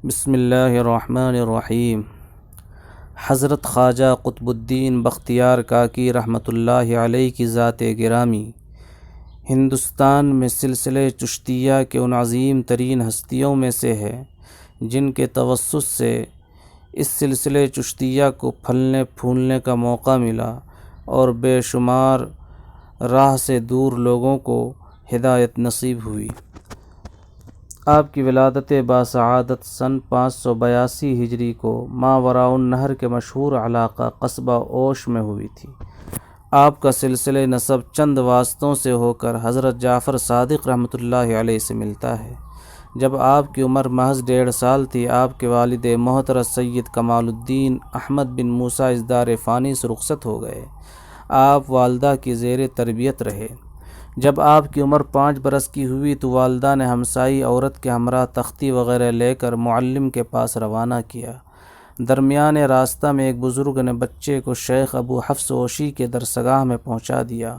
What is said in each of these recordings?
بسم اللہ الرحمن الرحیم۔ حضرت خواجہ قطب الدین بختیار کاکی رحمۃ اللہ علیہ کی ذات گرامی ہندوستان میں سلسلہ چشتیہ کے ان عظیم ترین ہستیوں میں سے ہے جن کے توسط سے اس سلسلہ چشتیہ کو پھلنے پھولنے کا موقع ملا اور بے شمار راہ سے دور لوگوں کو ہدایت نصیب ہوئی۔ آپ کی ولادت باسعادت سن 582 ہجری کو ماوراء النہر کے مشہور علاقہ قصبہ اوش میں ہوئی تھی۔ آپ کا سلسلہ نسب چند واسطوں سے ہو کر حضرت جعفر صادق رحمۃ اللہ علیہ سے ملتا ہے۔ جب آپ کی عمر محض 1.5 سال تھی، آپ کے والد محترم سید کمال الدین احمد بن موسیٰ اس دار فانی سے رخصت ہو گئے۔ آپ والدہ کی زیر تربیت رہے۔ جب آپ کی عمر 5 برس کی ہوئی تو والدہ نے ہمسائی عورت کے ہمراہ تختی وغیرہ لے کر معلم کے پاس روانہ کیا۔ درمیان راستہ میں ایک بزرگ نے بچے کو شیخ ابو حفص اوشی کے درسگاہ میں پہنچا دیا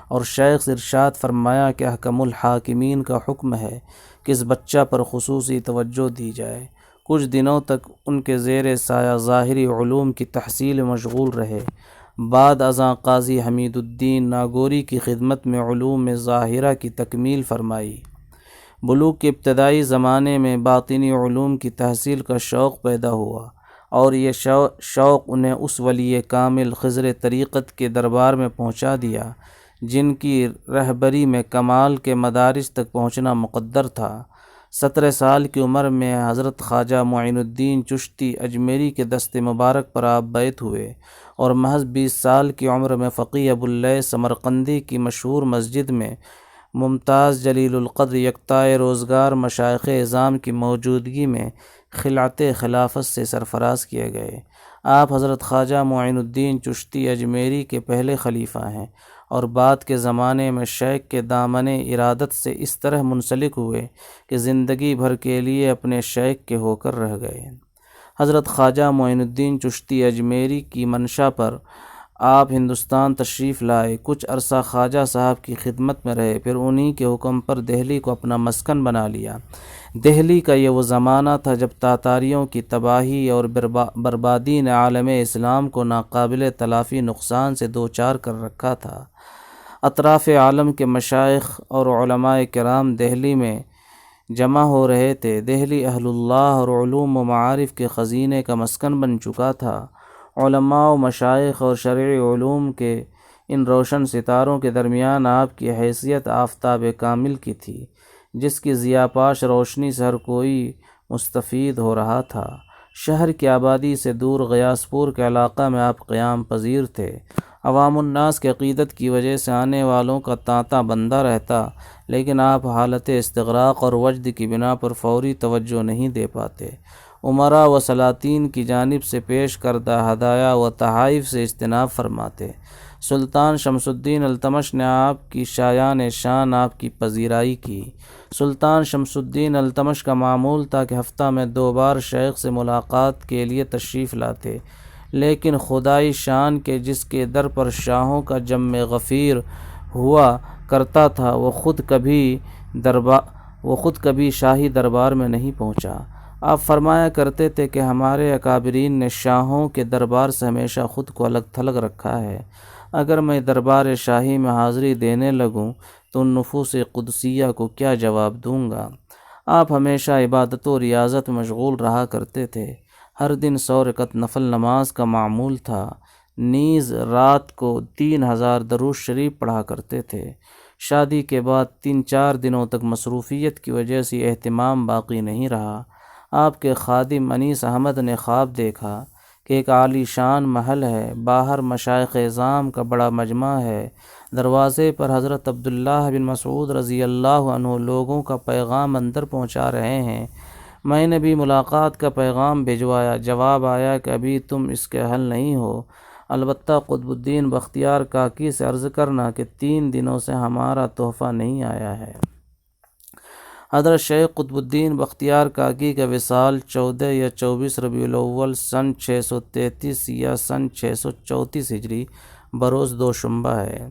اور شیخ سے ارشاد فرمایا کہ احکم الحاکمین کا حکم ہے کہ اس بچہ پر خصوصی توجہ دی جائے۔ کچھ دنوں تک ان کے زیر سایہ ظاہری علوم کی تحصیل مشغول رہے۔ بعد ازاں قاضی حمید الدین ناگوری کی خدمت میں علوم ظاہرہ کی تکمیل فرمائی۔ بلوغ کے ابتدائی زمانے میں باطنی علوم کی تحصیل کا شوق پیدا ہوا اور یہ شوق انہیں اس ولی کامل خضر طریقت کے دربار میں پہنچا دیا جن کی رہبری میں کمال کے مدارج تک پہنچنا مقدر تھا۔ 17 سال کی عمر میں حضرت خواجہ معین الدین چشتی اجمیری کے دست مبارک پر آپ بیعت ہوئے اور محض 20 سال کی عمر میں فقیہ ابواللیث سمرقندی کی مشہور مسجد میں ممتاز جلیل القدر یکتائے روزگار مشائخ اعظام کی موجودگی میں خلعت خلافت سے سرفراز کیے گئے۔ آپ حضرت خواجہ معین الدین چشتی اجمیری کے پہلے خلیفہ ہیں اور بعد کے زمانے میں شیخ کے دامن ارادت سے اس طرح منسلک ہوئے کہ زندگی بھر کے لیے اپنے شیخ کے ہو کر رہ گئے۔ حضرت خواجہ معین الدین چشتی اجمیری کی منشا پر آپ ہندوستان تشریف لائے۔ کچھ عرصہ خواجہ صاحب کی خدمت میں رہے، پھر انہی کے حکم پر دہلی کو اپنا مسکن بنا لیا۔ دہلی کا یہ وہ زمانہ تھا جب تاتاریوں کی تباہی اور بربادی نے عالم اسلام کو ناقابل تلافی نقصان سے دوچار کر رکھا تھا۔ اطراف عالم کے مشائخ اور علماء کرام دہلی میں جمع ہو رہے تھے۔ دہلی اہل اللہ اور علوم و معارف کے خزینے کا مسکن بن چکا تھا۔ علماء و مشائخ اور شرعی علوم کے ان روشن ستاروں کے درمیان آپ کی حیثیت آفتاب کامل کی تھی جس کی ضیاءپاش روشنی سے ہر کوئی مستفید ہو رہا تھا۔ شہر کی آبادی سے دور غیاث پور کے علاقہ میں آپ قیام پذیر تھے۔ عوام الناس کی عقیدت کی وجہ سے آنے والوں کا تانتا بندہ رہتا، لیکن آپ حالت استغراق اور وجد کی بنا پر فوری توجہ نہیں دے پاتے۔ امراء و سلاطین کی جانب سے پیش کردہ ہدایہ و تحائف سے اجتناب فرماتے۔ سلطان شمس الدین التمش نے آپ کی شایان شان آپ کی پذیرائی کی۔ سلطان شمس الدین التمش کا معمول تھا کہ ہفتہ میں 2 بار شیخ سے ملاقات کے لیے تشریف لاتے، لیکن خدائی شان کے جس کے در پر شاہوں کا جم غفیر ہوا کرتا تھا وہ خود کبھی شاہی دربار میں نہیں پہنچا۔ آپ فرمایا کرتے تھے کہ ہمارے اکابرین نے شاہوں کے دربار سے ہمیشہ خود کو الگ تھلگ رکھا ہے۔ اگر میں دربار شاہی میں حاضری دینے لگوں تو ان نفوس قدسیہ کو کیا جواب دوں گا؟ آپ ہمیشہ عبادت و ریاضت میں مشغول رہا کرتے تھے۔ ہر دن 100 رکعت نفل نماز کا معمول تھا، نیز رات کو 3000 درود شریف پڑھا کرتے تھے۔ شادی کے بعد 3-4 دنوں تک مصروفیت کی وجہ سے اہتمام باقی نہیں رہا۔ آپ کے خادم انیس احمد نے خواب دیکھا کہ ایک عالی شان محل ہے، باہر مشائخ اعظام کا بڑا مجمع ہے، دروازے پر حضرت عبداللہ بن مسعود رضی اللہ عنہ لوگوں کا پیغام اندر پہنچا رہے ہیں۔ میں نے بھی ملاقات کا پیغام بھجوایا، جواب آیا کہ ابھی تم اس کے اہل نہیں ہو، البتہ قطب الدین بختیار کاکی سے عرض کرنا کہ 3 دنوں سے ہمارا تحفہ نہیں آیا ہے۔ حضرت شیخ قطب الدین بختیار کاکی کا وصال 14 یا 24 ربیع الاول سن 633 یا سن 634 ہجری بروز دوشنبہ ہے۔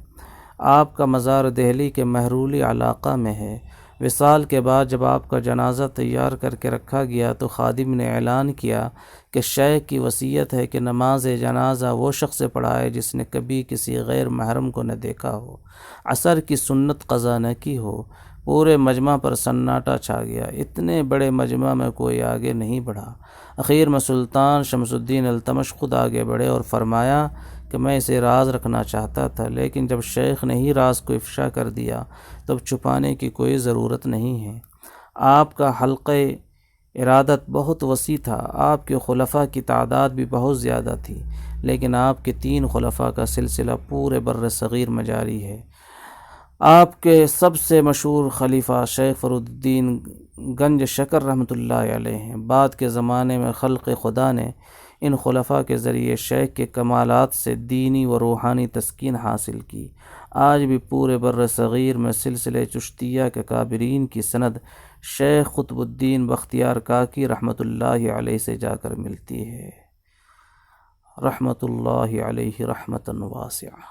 آپ کا مزار دہلی کے مہرولی علاقہ میں ہے۔ وصال کے بعد جب آپ کا جنازہ تیار کر کے رکھا گیا تو خادم نے اعلان کیا کہ شیخ کی وصیت ہے کہ نماز جنازہ وہ شخص پڑھائے جس نے کبھی کسی غیر محرم کو نہ دیکھا ہو، عصر کی سنت قضا نہ کی ہو۔ پورے مجمع پر سناٹا چھا گیا، اتنے بڑے مجمع میں کوئی آگے نہیں بڑھا۔ اخیر میں سلطان شمس الدین التمش خود آگے بڑھے اور فرمایا کہ میں اسے راز رکھنا چاہتا تھا، لیکن جب شیخ نے ہی راز کو افشا کر دیا تو اب چھپانے کی کوئی ضرورت نہیں ہے۔ آپ کا حلقہ ارادت بہت وسیع تھا، آپ کے خلفاء کی تعداد بھی بہت زیادہ تھی، لیکن آپ کے 3 خلفاء کا سلسلہ پورے بر صغیر میں جاری ہے۔ آپ کے سب سے مشہور خلیفہ شیخ فرید الدین گنج شکر رحمۃ اللہ علیہ ہیں۔ بعد کے زمانے میں خلق خدا نے ان خلفاء کے ذریعے شیخ کے کمالات سے دینی و روحانی تسکین حاصل کی۔ آج بھی پورے بر صغیر میں سلسلہ چشتیہ کے کابرین کی سند شیخ قطب الدین بختیار کاکی رحمۃ اللہ علیہ سے جا کر ملتی ہے۔ رحمۃ اللہ علیہ رحمتاً واسعہ۔